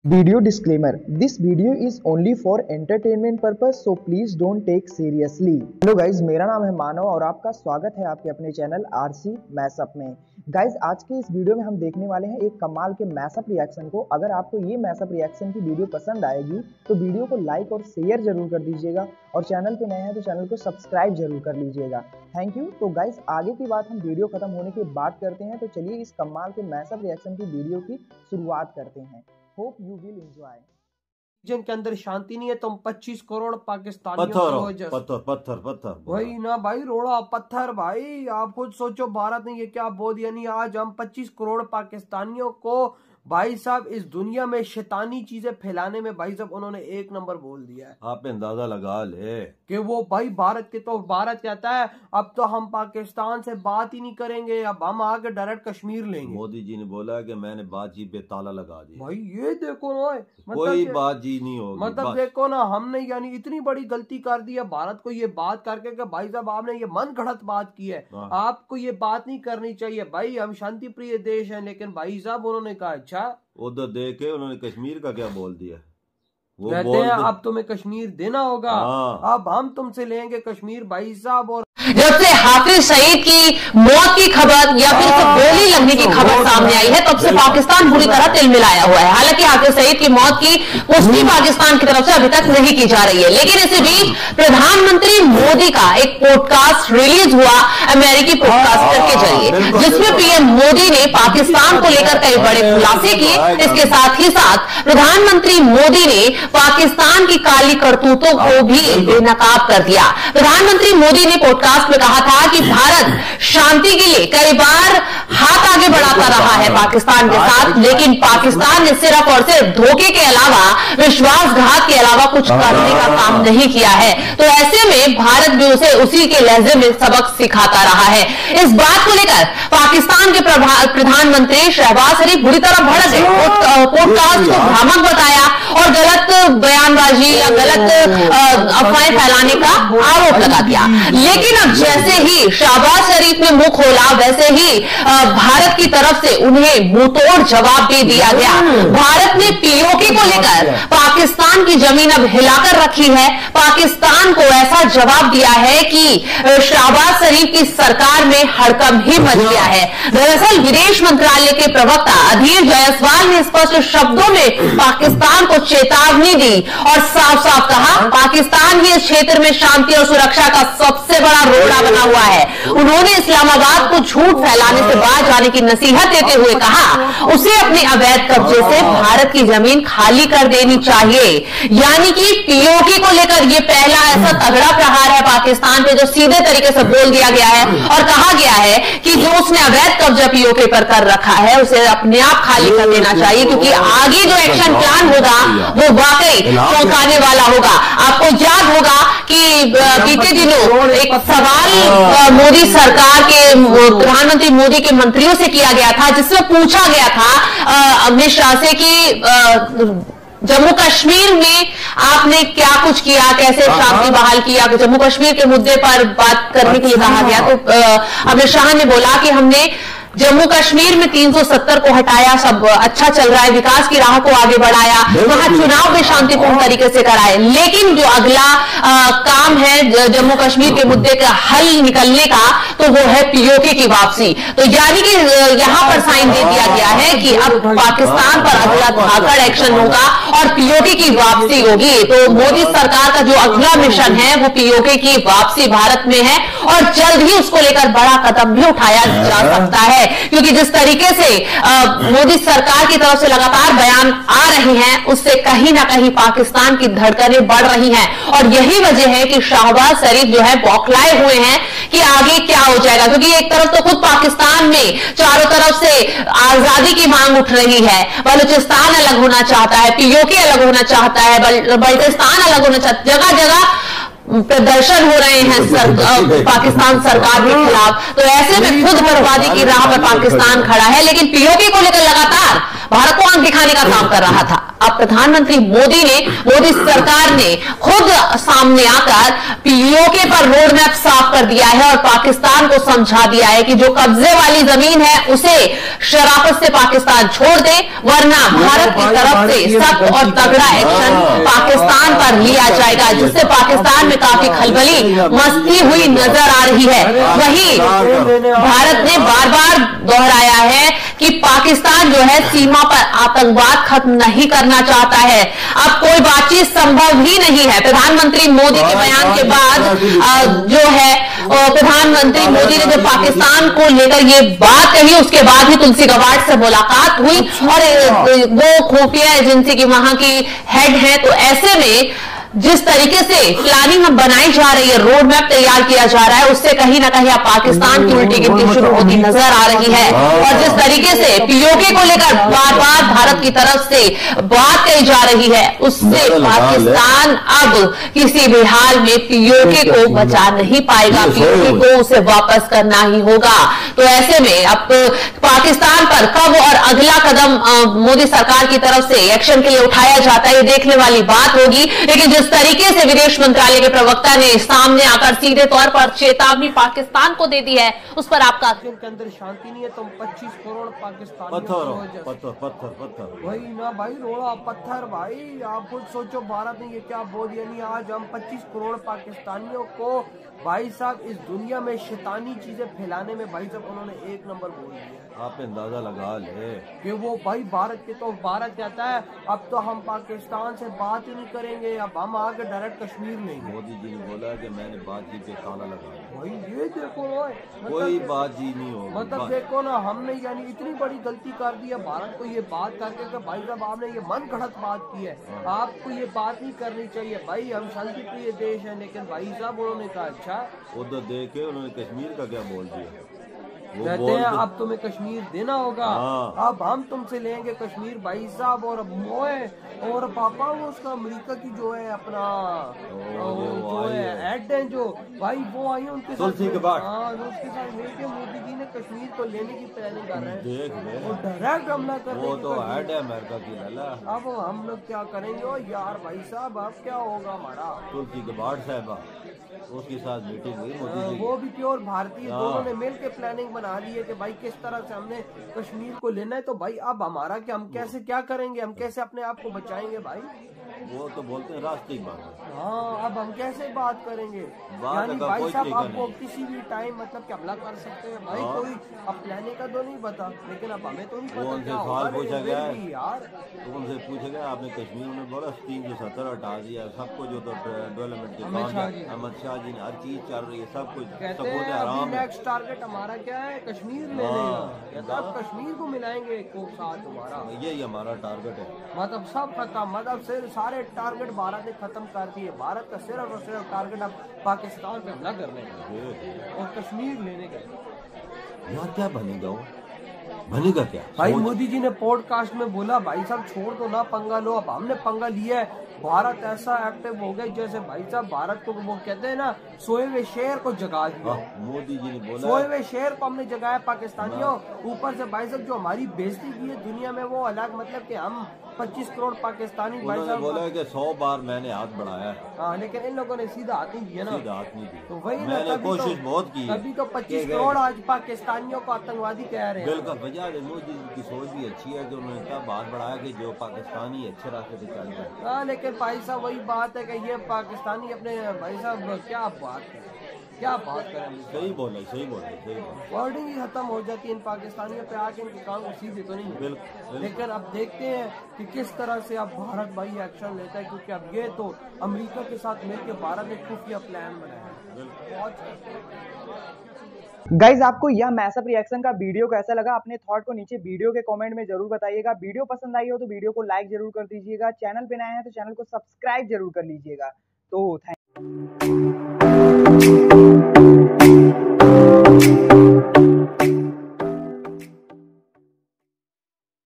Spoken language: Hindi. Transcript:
Video disclaimer: This video is only for entertainment purpose, so please don't take seriously. Hello guys, मेरा नाम है मानव और आपका स्वागत है आपके अपने चैनल आरसी मैशअप में। गाइज, आज के इस वीडियो में हम देखने वाले हैं एक कमाल के मैशअप रिएक्शन को। अगर आपको ये मैशअप रिएक्शन की वीडियो पसंद आएगी तो वीडियो को लाइक और शेयर जरूर कर दीजिएगा और चैनल पे नए हैं तो चैनल को सब्सक्राइब जरूर कर लीजिएगा। Thank you. तो गाइज, आगे की बात हम वीडियो खत्म होने के बाद करते हैं, तो चलिए इस कमाल के मैशअप रिएक्शन की वीडियो की शुरुआत करते हैं। Hope you will enjoy. जिनके अंदर शांति नहीं है, तुम 25 करोड़ पाकिस्तानियों पत्थर वही ना भाई, रोड़ा पत्थर। भाई आप खुद सोचो, भारत ने ये क्या बोल दिया। नहीं, आज हम 25 करोड़ पाकिस्तानियों को भाई साहब इस दुनिया में शैतानी चीजें फैलाने में भाई साहब उन्होंने एक नंबर बोल दिया है। आप अंदाजा लगा ले कि वो भाई भारत के, तो भारत कहता है अब तो हम पाकिस्तान से बात ही नहीं करेंगे, अब हम आके डायरेक्ट कश्मीर लेंगे। मोदी जी ने बोला कि मैंने बातचीत पे ताला लगा दिया। भाई ये देखो ना, कोई बातचीत नहीं होगी। मतलब देखो ना, हमने यानी इतनी बड़ी गलती कर दी है भारत को ये बात करके कि भाई साहब आपने ये मन गढ़ंत बात की है, आपको ये बात नहीं करनी चाहिए। भाई हम शांति प्रिय देश है, लेकिन भाई साहब उन्होंने कहा अच्छा उधर देख के उन्होंने कश्मीर का क्या बोल दिया। वो कहते हैं अब तुम्हें कश्मीर देना होगा, अब हम तुमसे लेंगे कश्मीर भाई साहब। और जब से हाफिज सईद की मौत की खबर या फिर गोली लगने की खबर सामने आई है, तब से पाकिस्तान बुरी तरह तिलमिलाया हुआ है। हालांकि हाफिज सईद की मौत की पुष्टि पाकिस्तान की तरफ से अभी तक नहीं की जा रही है, लेकिन इसी बीच प्रधानमंत्री मोदी का एक पॉडकास्ट रिलीज हुआ अमेरिकी पॉडकास्टर के जरिए, जिसमें पीएम मोदी ने पाकिस्तान को लेकर कई बड़े खुलासे किए। इसके साथ ही साथ प्रधानमंत्री मोदी ने पाकिस्तान की काली करतूतों को भी बेनकाब कर दिया। प्रधानमंत्री मोदी ने पॉडकास्ट में कहा था कि भारत शांति के लिए कई बार हाथ आगे बढ़ाता रहा है पाकिस्तान के साथ, लेकिन पाकिस्तान ने सिर्फ और सिर्फ धोखे के अलावा, विश्वासघात के अलावा कुछ करने का काम नहीं किया है। तो ऐसे में भारत भी उसे उसी के लहजे में सबक सिखाता रहा है। इस बात को लेकर पाकिस्तान के प्रधानमंत्री शहबाज शरीफ बुरी तरह भड़क गए, पॉडकास्ट को भ्रामक बताया और गलत बयानबाजी या गलत अफवाहें फैलाने का आरोप लगा दिया। लेकिन अब जैसे ही शहबाज शरीफ ने मुंह खोला, वैसे ही भारत की तरफ से उन्हें मुंहतोड़ जवाब दे दिया गया। भारत ने पीओके को लेकर पाकिस्तान की जमीन अब हिलाकर रखी है। पाकिस्तान को ऐसा जवाब दिया है कि शहबाज शरीफ की सरकार में हड़कंप ही मच गया है। दरअसल विदेश मंत्रालय के प्रवक्ता अधीर जायसवाल ने स्पष्ट शब्दों में पाकिस्तान को चेतावनी दी और साफ साफ कहा, पाकिस्तान ही इस क्षेत्र में शांति और सुरक्षा का सबसे बड़ा रोड़ा बना हुआ है। उन्होंने इस्लामाबाद को झूठ फैलाने से बाज आने की नसीहत देते हुए कहा, उसे अपने अवैध कब्जे से भारत की जमीन खाली कर देनी चाहिए। यानी कि पीओके को लेकर यह पहला ऐसा तगड़ा प्रहार है पाकिस्तान पे, जो सीधे तरीके से बोल दिया गया है और कहा गया है कि जो उसने अवैध कब्जा पीओके पर कर रखा है उसे अपने आप खाली कर देना चाहिए, क्योंकि आगे जो एक्शन प्लान होगा वो वाकई चौंकाने वाला होगा। आपको याद होगा कि बीते दिनों एक सवाल मोदी सरकार के, प्रधानमंत्री मोदी के मंत्रियों से किया गया था, जिसमें पूछा गया था अमित शाह से कि जम्मू कश्मीर में आपने क्या कुछ किया, कैसे शांति बहाल किया। जम्मू कश्मीर के मुद्दे पर बात करने के लिए कहा गया, तो अमित शाह ने बोला कि हमने जम्मू कश्मीर में 370 को हटाया, सब अच्छा चल रहा है, विकास की राह को आगे बढ़ाया, वहां चुनाव भी शांतिपूर्ण तरीके से कराए। लेकिन जो अगला काम है जम्मू कश्मीर के मुद्दे का हल निकलने का, तो वो है पीओके की वापसी। तो यानी कि यहां पर साइन दे दिया गया है कि अब पाकिस्तान पर अगला धाकड़ एक्शन होगा और पीओके की वापसी होगी। तो मोदी सरकार का जो अगला मिशन है वो पीओके की वापसी भारत में है और जल्द ही उसको लेकर बड़ा कदम भी उठाया जा सकता है, क्योंकि जिस तरीके से मोदी सरकार की तरफ से लगातार बयान आ रहे हैं, उससे कहीं ना कहीं पाकिस्तान की धड़कनें बढ़ रही हैं। और यही वजह है कि शहबाज शरीफ जो है बौखलाए हुए हैं कि आगे क्या हो जाएगा, क्योंकि एक तरफ तो खुद पाकिस्तान में चारों तरफ से आजादी की मांग उठ रही है, बलूचिस्तान अलग होना चाहता है, पीओके अलग होना चाहता है, बल्टिस्तान अलग होना चाहता है, जगह जगह प्रदर्शन हो रहे हैं पाकिस्तान सरकार के खिलाफ। तो ऐसे में खुद बर्बादी की राह पर पाकिस्तान खड़ा है, लेकिन पीओके को लेकर लगातार भारत को आंख दिखाने का काम कर रहा था। अब प्रधानमंत्री मोदी सरकार ने खुद सामने आकर पीओके पर रोड मैप साफ कर दिया है और पाकिस्तान को समझा दिया है कि जो कब्जे वाली जमीन है उसे शराफत से पाकिस्तान छोड़ दे, वरना भारत की तरफ से सख्त और तगड़ा एक्शन पाकिस्तान पर लिया जाएगा, जिससे पाकिस्तान में काफी खलबली मस्ती हुई नजर आ रही है। वहीं भारत ने बार बार दोहराया है कि पाकिस्तान जो है सीमा पर आतंकवाद खत्म नहीं करना चाहता है। अब कोई बातचीत संभव ही नहीं है। प्रधानमंत्री मोदी के बयान के बाद जो है प्रधानमंत्री मोदी ने जब पाकिस्तान को लेकर ये बात कही, उसके बाद ही तुलसी गबार्ड से मुलाकात हुई और वो खुफिया एजेंसी की वहां की हेड है। तो ऐसे में जिस तरीके से प्लानिंग हम बनाई जा रही है, रोड मैप तैयार किया जा रहा है, उससे कहीं ना कहीं अब पाकिस्तान की उल्टी गिनती शुरू होती नजर आ रही है। और जिस तरीके से पीओके को लेकर बार बार भारत की तरफ से बात कही जा रही है, उससे पाकिस्तान अब किसी भी हाल में पीओके को बचा नहीं पाएगा, पीओके को उसे वापस करना ही होगा। तो ऐसे में अब पाकिस्तान पर कब और अगला कदम मोदी सरकार की तरफ से एक्शन के लिए उठाया जाता है, ये देखने वाली बात होगी। लेकिन जिस तरीके से विदेश मंत्रालय के प्रवक्ता ने सामने आकर सीधे तौर पर चेतावनी पाकिस्तान को दे दी है, उस पर आपका के अंदर शांति नहीं है तो 25 करोड़ पाकिस्तानी पत्थर वही ना भाई, रोड़ा पत्थर भाई। आप खुद सोचो, भारत ने ये क्या बोल दिया। नहीं, आज हम 25 करोड़ पाकिस्तानियों को भाई साहब इस दुनिया में शैतानी चीजें फैलाने में भाई साहब उन्होंने एक नंबर बोल दिया। आपने अंदाजा लगा ले कि वो भाई भारत के, तो भारत कहता है अब तो हम पाकिस्तान से बात ही नहीं करेंगे, अब हम आगे डायरेक्ट कश्मीर लेंगे। मोदी जी ने बोला कि मैंने बातचीत पे ताला लगाया। भाई ये देखो ना, कोई बातचीत नहीं होगी। मतलब देखो ना, हमने यानी इतनी बड़ी गलती कर दी है भारत को ये बात करके कि भाई साहब आपने ये मन गढ़ंत बात की है, आपको ये बात नहीं करनी चाहिए। भाई हम शांति प्रिय देश है, लेकिन भाई साहब उन्होंने कहा अच्छा उधर देख के उन्होंने कश्मीर का क्या बोल दिया, कहते हैं अब तुम्हें कश्मीर देना होगा, अब हम तुमसे लेंगे कश्मीर भाई साहब। और मोए और पापा वो उसका अमेरिका की जो है अपना जो है हेड है जो भाई, वो आई उनके साथ, उसके साथ मिलकर मोदी जी ने कश्मीर को लेने की प्लानिंग कर रहे हैं और डायरेक्ट हमला कर रहे हैं। वो तो हेड है अमेरिका की लला। अब हम लोग क्या करेंगे यार भाई साहब, अब क्या होगा हमारा। तुलसी गबार्ड साहबा उसके साथ मीटिंग हुई मोदी जी, वो भी प्योर भारतीय, दोनों ने मिलकर प्लानिंग बना ली है कि भाई किस तरह से हमने कश्मीर को लेना है। तो भाई अब हमारा क्या, हम कैसे क्या करेंगे, हम कैसे अपने आप को बचाएंगे भाई। वो तो बोलते हैं रास्ते बात। हाँ, अब हम कैसे बात करेंगे, यानी भाई साहब आपको किसी भी टाइम मतलब कि हमला कर सकते हैं भाई। कोई अब प्लानिंग का तो नहीं पता, लेकिन अब हमें तो नहीं पता। उनसे सवाल पूछा गया यार, उनसे पूछा गया आपने कश्मीर में बोला 370 हटा दिया, सबको जो तो डेवलपमेंट के काम अमित शाह जी ने हर चीज चल रही है, सब कुछ कहते हैं अभी नेक्स्ट टारगेट हमारा क्या है, कश्मीर लेने का। अब कश्मीर को मिलाएंगे को साथ हमारा, यही हमारा टारगेट है। मतलब सब खत्म, मतलब सिर्फ सारे टारगेट भारत ने खत्म कर दिए। भारत का सिर्फ और सिर्फ टारगेट अब पाकिस्तान पे हमला करने का और कश्मीर लेने का। यार क्या बनेगा, बनेगा क्या भाई। मोदी जी ने पॉडकास्ट में बोला भाई साहब छोड़ दो ना पंगा लो, अब हमने पंगा लिया है। भारत ऐसा एक्टिव हो गया जैसे भाई साहब भारत को वो कहते हैं ना, सोए हुए शेर को जगा दिया। मोदी जी ने बोला सोए हुए शेर को हमने जगाया पाकिस्तानियों। ऊपर से भाई साहब जो हमारी बेइज्जती की है दुनिया में वो अलग, मतलब कि हम 25 करोड़ पाकिस्तानी भाई साहब बोला कि 100 बार मैंने हाथ बढ़ाया। हाँ, लेकिन इन लोगों ने सीधा हाथ नहीं दिया ना, सीधा हाथ नहीं दिया। तो वही मैंने कोशिश बहुत की, अभी तो 25 करोड़ आज पाकिस्तानियों को आतंकवादी कह रहे हैं। बिल्कुल वजह मोदी जी की सोच भी अच्छी है कि उन्होंने तब हाथ बढ़ाया कि जो पाकिस्तानी अच्छे रास्ते पे चल जाए। हाँ, लेकिन भाई साहब वही बात है कि ये पाकिस्तानी अपने भाई साहब क्या बात करें, क्या बात करें। सही बोला, सही बोला, सही बोला। वर्डिंग ही खत्म हो जाती है इन पाकिस्तानियों पे आके, इनके काम को सीधे तो नहीं। बिल्कुल। लेकिन अब देखते हैं कि किस तरह से अब भारत भाई एक्शन लेता है, क्योंकि अब ये तो अमेरिका के साथ मिलकर भारत ने खुफिया प्लान बनाया है। गाइज आपको यह मैसअप रिएक्शन का वीडियो कैसा लगा, अपने थॉट को नीचे वीडियो के कमेंट में जरूर बताइएगा। वीडियो पसंद आई हो तो वीडियो को लाइक जरूर कर दीजिएगा। चैनल पे नए हैं तो चैनल को सब्सक्राइब जरूर कर लीजिएगा। तो थैंक यू।